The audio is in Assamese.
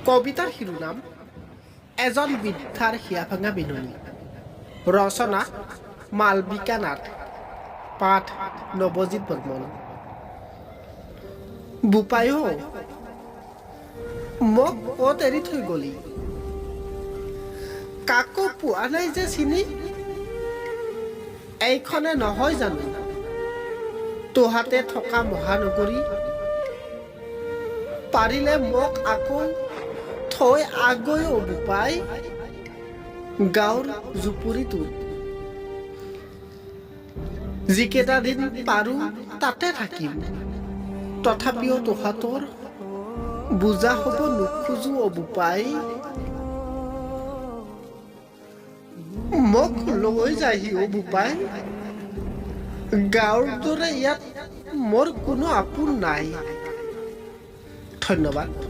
কবিতাৰ শিৰোনাম এজন বৃদ্ধাৰ হিয়া ভাঙা বিননি। ৰচনা মালবিকা নাথ। পাঠ নৱজিৎ বৰ্মন। বোপাই মোক ক'ত এৰি থৈ গলি? কাকো পোৱা নাই যে চিনি? এইখনে নহয় জানো তোহাতে থকা মহানগৰী? পাৰিলে মোক আকৌ থৈ আগৈ বোপাই গাঁৱৰ জুপুৰিটোত। যিকেইটা দিন পাৰো তাতে থাকিম, তথাপিও তোহাতৰ বুজা হ'ব নোখোজো বোপাই। মোক লৈ যায়হি বোপাই। গাঁৱৰ দৰে ইয়াত মোৰ কোনো আপোন নাই। ধন্যবাদ।